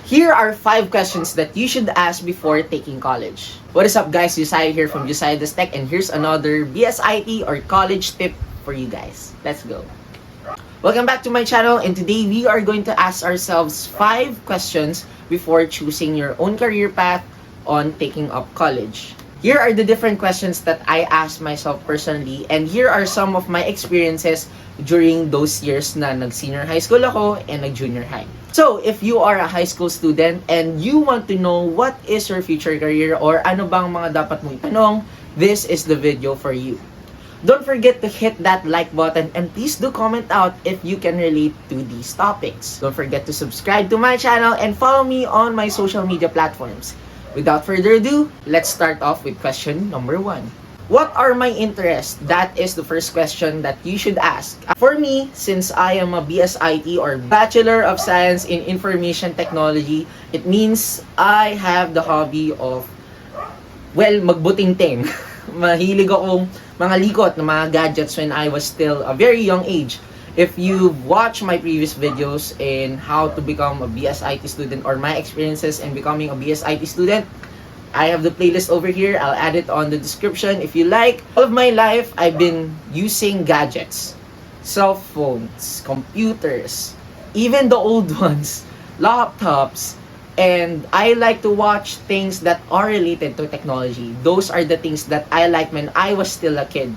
Here are 5 questions that you should ask before taking college. What is up guys, Josiah here from JosiahDoesTech, and here's another BSIT or college tip for you guys. Let's go. Welcome back to my channel, and today we are going to ask ourselves 5 questions before choosing your own career path on taking up college. Here are the different questions that I asked myself personally, and here are some of my experiences during those years na nag-senior high school ako and nag-junior high. So, if you are a high school student and you want to know what is your future career or ano bang mga dapat mong itanong, this is the video for you. Don't forget to hit that like button, and please do comment out if you can relate to these topics. Don't forget to subscribe to my channel and follow me on my social media platforms. Without further ado, let's start off with question number 1. What are my interests? That is the first question that you should ask. For me, since I am a BSIT or Bachelor of Science in Information Technology, it means I have the hobby of, magbuting-ting. Mahilig akong mga likot na mga gadgets when I was still a very young age. If you've watched my previous videos in how to become a BSIT student or my experiences in becoming a BSIT student, I have the playlist over here. I'll add it on the description if you like. All of my life, I've been using gadgets. Cell phones, computers, even the old ones, laptops. And I like to watch things that are related to technology. Those are the things that I like when I was still a kid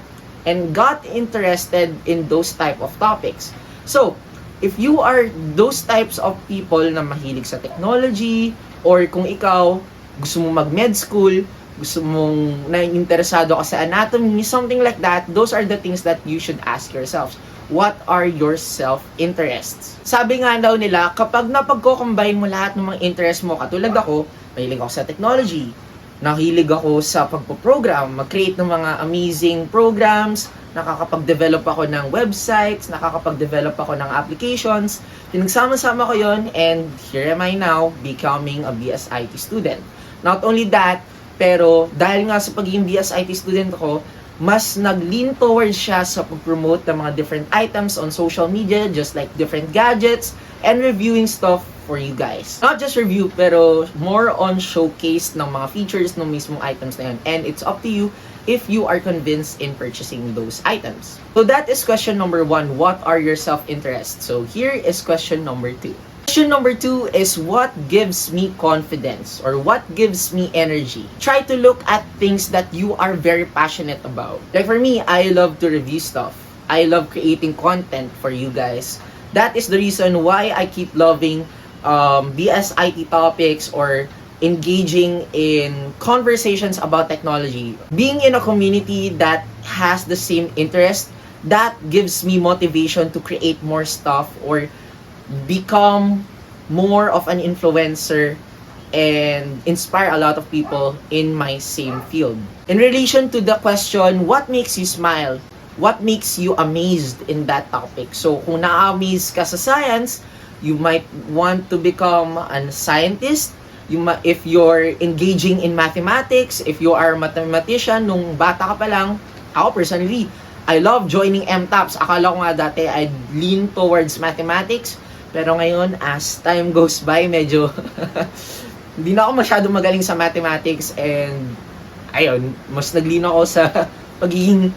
and got interested in those type of topics. So, if you are those types of people na mahilig sa technology, or kung ikaw gusto mo mag-med school, gusto mong na-interesado ka sa anatomy, something like that, those are the things that you should ask yourselves. What are your self-interests? Sabi nga daw nila, kapag napagko-combine mo lahat ng mga interest mo, katulad ako, mahilig ako sa technology, nahilig ako sa pagpo-program, mag-create ng mga amazing programs, nakakapag-develop ako ng websites, nakakapag-develop ako ng applications, pinagsama-sama ko yon, and here am I now, becoming a BSIT student. Not only that, pero dahil nga sa pagiging BSIT student ko, mas nag-lean towards siya sa pag-promote ng mga different items on social media, just like different gadgets, and reviewing stuff for you guys. Not just review, pero more on showcase ng mga features ng mismong items na yun. And it's up to you if you are convinced in purchasing those items. So that is question number 1. What are your self-interests? So here is question number 2. Question number 2 is what gives me confidence or what gives me energy. Try to look at things that you are very passionate about. Like for me, I love to review stuff. I love creating content for you guys. That is the reason why I keep loving BSIT topics or engaging in conversations about technology. Being in a community that has the same interest, that gives me motivation to create more stuff or become more of an influencer and inspire a lot of people in my same field. In relation to the question, what makes you smile? What makes you amazed in that topic? So, kung na-amaze ka sa science, you might want to become a scientist. If you're engaging in mathematics, if you are a mathematician, nung bata ka pa lang, ako personally, I love joining MTAPs. Akala ko nga dati I'd lean towards mathematics. Pero ngayon, as time goes by, medyo hindi na ako masyadong magaling sa mathematics, and ayun, mas naglino ako sa pagiging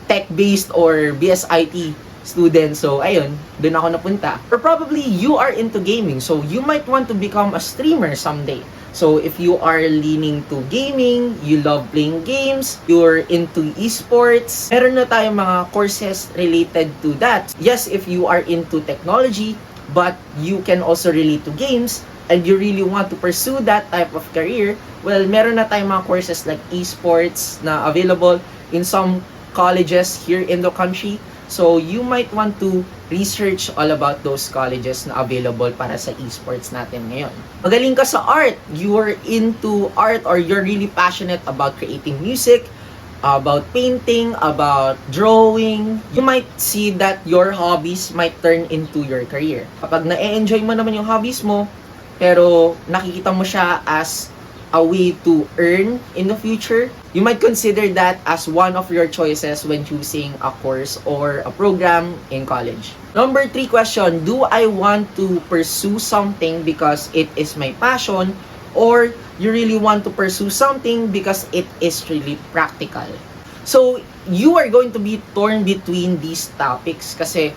tech-based or BSIT student. So ayun, doon ako napunta. Or probably you are into gaming, so you might want to become a streamer someday. So if you are leaning to gaming, you love playing games, you're into esports, meron na tayong mga courses related to that. Yes, if you are into technology, but you can also relate to games, and you really want to pursue that type of career, well, meron na tayong mga courses like esports na available in some colleges here in the country. So, you might want to research all about those colleges na available para sa esports natin ngayon. Magaling ka sa art, you are into art, or you're really passionate about creating music, about painting, about drawing, you might see that your hobbies might turn into your career. Kapag na-enjoy mo naman yung hobbies mo, pero nakikita mo siya as a way to earn in the future, you might consider that as one of your choices when choosing a course or a program in college. Number 3 question, do I want to pursue something because it is my passion, or you really want to pursue something because it is really practical? So, you are going to be torn between these topics kasi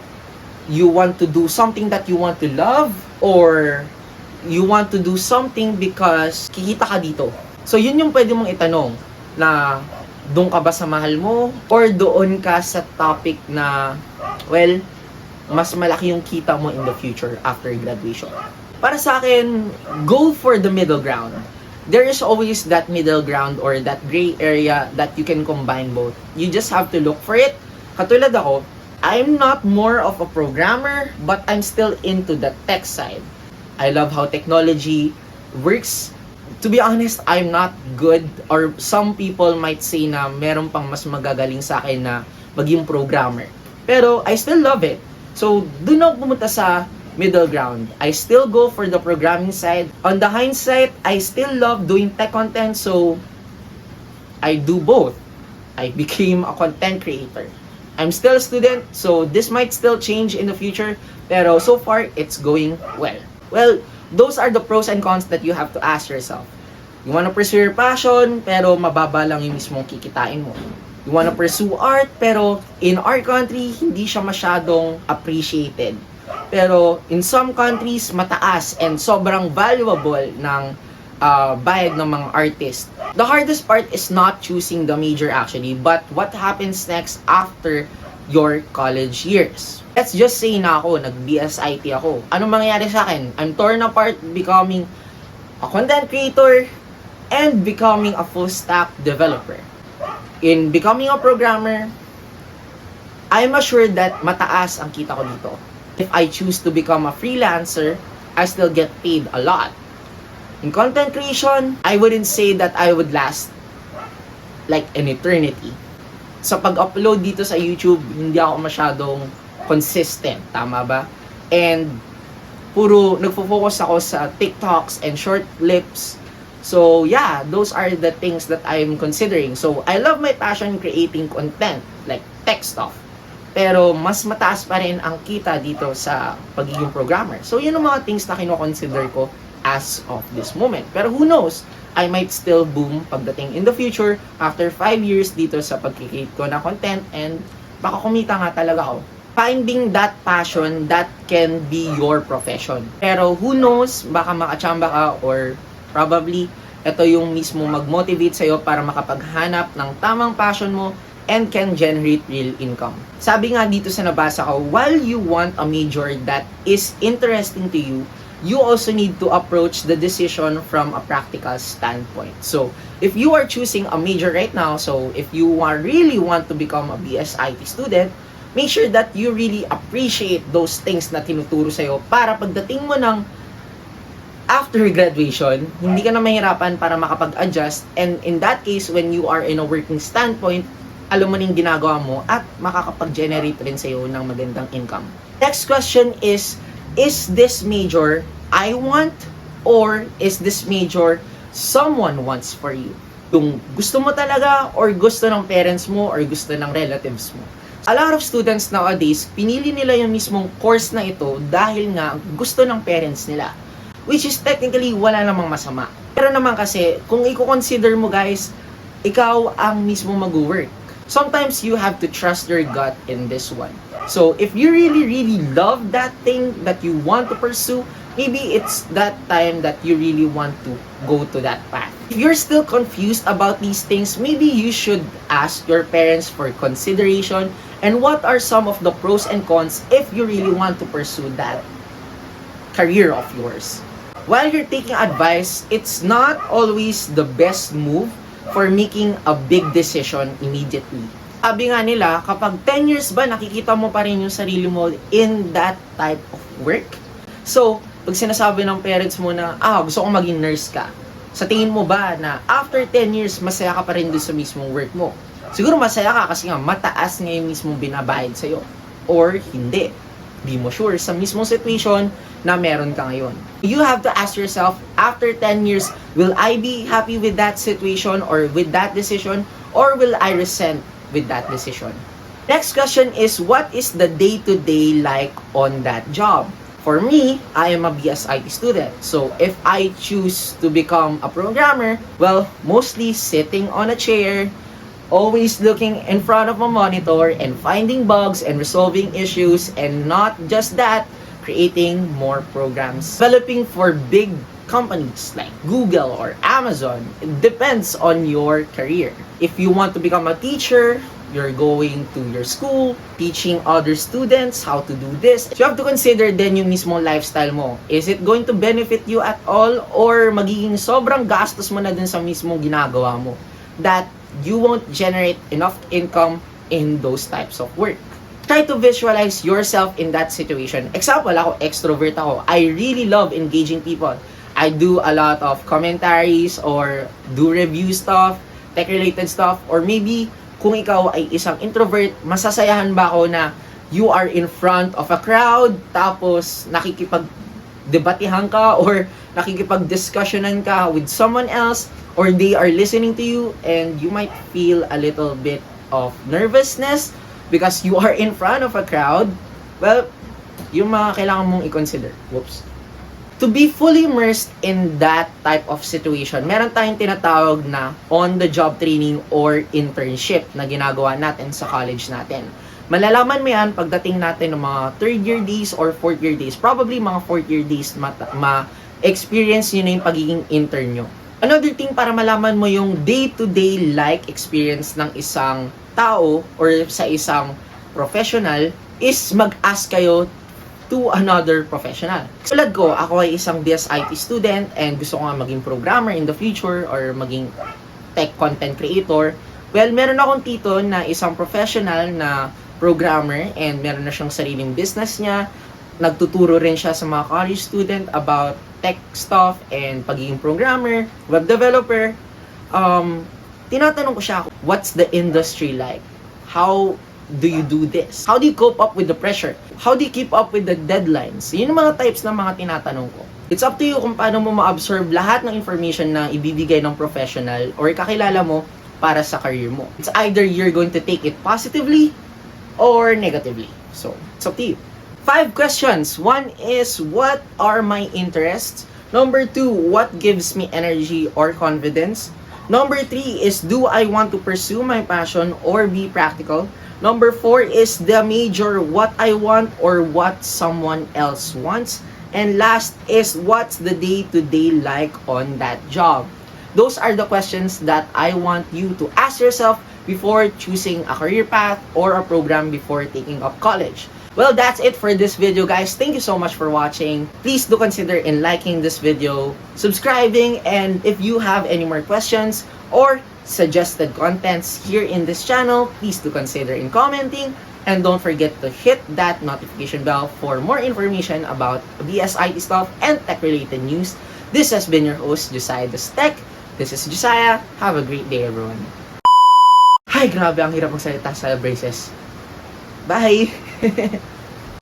you want to do something that you want to love, or you want to do something because kikita ka dito. So, yun yung pwede mong itanong, na doon ka ba sa mahal mo, or doon ka sa topic na, well, mas malaki yung kita mo in the future after graduation. Para sa akin, go for the middle ground. There is always that middle ground or that gray area that you can combine both. You just have to look for it. Katulad ako, I'm not more of a programmer, but I'm still into the tech side. I love how technology works. To be honest, I'm not good, or some people might say na meron pang mas magagaling sa akin na maging programmer. Pero I still love it. So, do not pumunta sa middle ground. I still go for the programming side. On the hindsight, I still love doing tech content, so I do both. I became a content creator. I'm still a student, so this might still change in the future, pero so far, it's going well. Well, those are the pros and cons that you have to ask yourself. You want to pursue your passion, pero mababa lang yung mismong kikitain mo. You want to pursue art, pero in our country, hindi siya masyadong appreciated. Pero in some countries, mataas and sobrang valuable ng bayad ng mga artist. The hardest part is not choosing the major actually, but what happens next after your college years. Let's just say na ako, nag-BSIT ako. Anong mangyayari sa akin? I'm torn apart becoming a content creator and becoming a full stack developer. In becoming a programmer, I'm assured that mataas ang kita ko dito. If I choose to become a freelancer, I still get paid a lot. In content creation, I wouldn't say that I would last like an eternity. Sa pag-upload dito sa YouTube, hindi ako masyadong consistent, tama ba? And puro nagfo-focus ako sa TikToks and short clips. So yeah, those are the things that I'm considering. So I love my passion creating content, like tech stuff. Pero mas mataas pa rin ang kita dito sa pagiging programmer. So yun ang mga things na kino-consider ko as of this moment. Pero who knows, I might still boom pagdating in the future after 5 years dito sa pag-create ko na content, and baka kumita nga talaga ako. Finding that passion that can be your profession. Pero who knows, baka makachamba ka, or probably ito yung mismo mag-motivate sa'yo para makapaghanap ng tamang passion mo and can generate real income. Sabi nga dito sa nabasa ko, while you want a major that is interesting to you, you also need to approach the decision from a practical standpoint. So, if you are choosing a major right now, so if you really want to become a BSIT student, make sure that you really appreciate those things na tinuturo sa'yo para pagdating mo ng after graduation, hindi ka na mahirapan para makapag-adjust, and in that case, when you are in a working standpoint, alam mo nang ginagawa mo at makakapag-generate rin sa'yo ng magandang income. Next question is this major I want, or is this major someone wants for you? Yung gusto mo talaga, or gusto ng parents mo, or gusto ng relatives mo? A lot of students nowadays, pinili nila yung mismong course na ito dahil nga gusto ng parents nila. Which is technically wala namang masama. Pero naman kasi, kung i-consider mo guys, ikaw ang mismo mag-work. Sometimes you have to trust your gut in this one. So, if you really love that thing that you want to pursue, maybe it's that time that you really want to go to that path. If you're still confused about these things, maybe you should ask your parents for consideration and what are some of the pros and cons if you really want to pursue that career of yours. While you're taking advice, it's not always the best move for making a big decision immediately. Sabi nga nila, kapag 10 years ba, nakikita mo pa rin yung sarili mo in that type of work? So, pag sinasabi ng parents mo na, gusto kong maging nurse ka, sa tingin mo ba na after 10 years, masaya ka pa rin doon sa mismong work mo? Siguro masaya ka kasi nga mataas nga yung mismong binabayad sa'yo. Or hindi. Di mo sure sa mismong situation na meron ka ngayon. You have to ask yourself, after 10 years, will I be happy with that situation or with that decision, or will I resent with that decision? Next question is, what is the day-to-day like on that job? For me, I am a BSIT student. So if I choose to become a programmer, well, mostly sitting on a chair, always looking in front of a monitor and finding bugs and resolving issues, and not just that, creating more programs. Developing for big companies like Google or Amazon. It depends on your career. If you want to become a teacher, you're going to your school, teaching other students how to do this. You have to consider then yung mismo lifestyle mo. Is it going to benefit you at all, or magiging sobrang gastos mo na dun sa mismo ginagawa mo that you won't generate enough income in those types of work? Try to visualize yourself in that situation. Example, ako, extrovert ako. I really love engaging people. I do a lot of commentaries or do review stuff, tech-related stuff, or maybe kung ikaw ay isang introvert, masasayahan ba ako na you are in front of a crowd, tapos nakikipag-debatihan ka or nakikipag-discussionan ka with someone else, or they are listening to you and you might feel a little bit of nervousness because you are in front of a crowd? Well, yung mga kailangan mong i-consider. Whoops. To be fully immersed in that type of situation, meron tayong tinatawag na on-the-job training or internship na ginagawa natin sa college natin. Malalaman mo yan pagdating natin ng mga third year days or fourth year days. Probably mga fourth year days ma-experience nyo na yung pagiging intern nyo. Another thing para malaman mo yung day-to-day like experience ng isang tao or sa isang professional is mag-ask kayo to another professional. Tulad ko, ako ay isang BSIT student and gusto ko nga maging programmer in the future or maging tech content creator. Well, meron akong tito na isang professional na programmer and meron na siyang sariling business niya. Nagtuturo rin siya sa mga college student about tech stuff and pagiging programmer, web developer. Tinatanong ko siya, what's the industry like? How do you do this? How do you cope up with the pressure? How do you keep up with the deadlines? Yun yung mga types ng mga tinatanong ko. It's up to you kung paano mo ma-absorb lahat ng information na ibibigay ng professional or kakilala mo para sa career mo. It's either you're going to take it positively or negatively. So, it's up to you. 5 questions. 1 is, what are my interests? Number 2, what gives me energy or confidence? Number 3 is, do I want to pursue my passion or be practical? Number 4 is the major, what I want or what someone else wants. And last is, what's the day-to-day like on that job? Those are the questions that I want you to ask yourself before choosing a career path or a program before taking up college. Well, that's it for this video, guys. Thank you so much for watching. Please do consider in liking this video, subscribing, and if you have any more questions or suggested contents here in this channel, please do consider in commenting, and don't forget to hit that notification bell for more information about BSIT stuff and tech-related news. This has been your host, JosiahDoesTech. This is Josiah. Have a great day, everyone. Ay, grabe, ang hirap magsalita sa braces. Bye!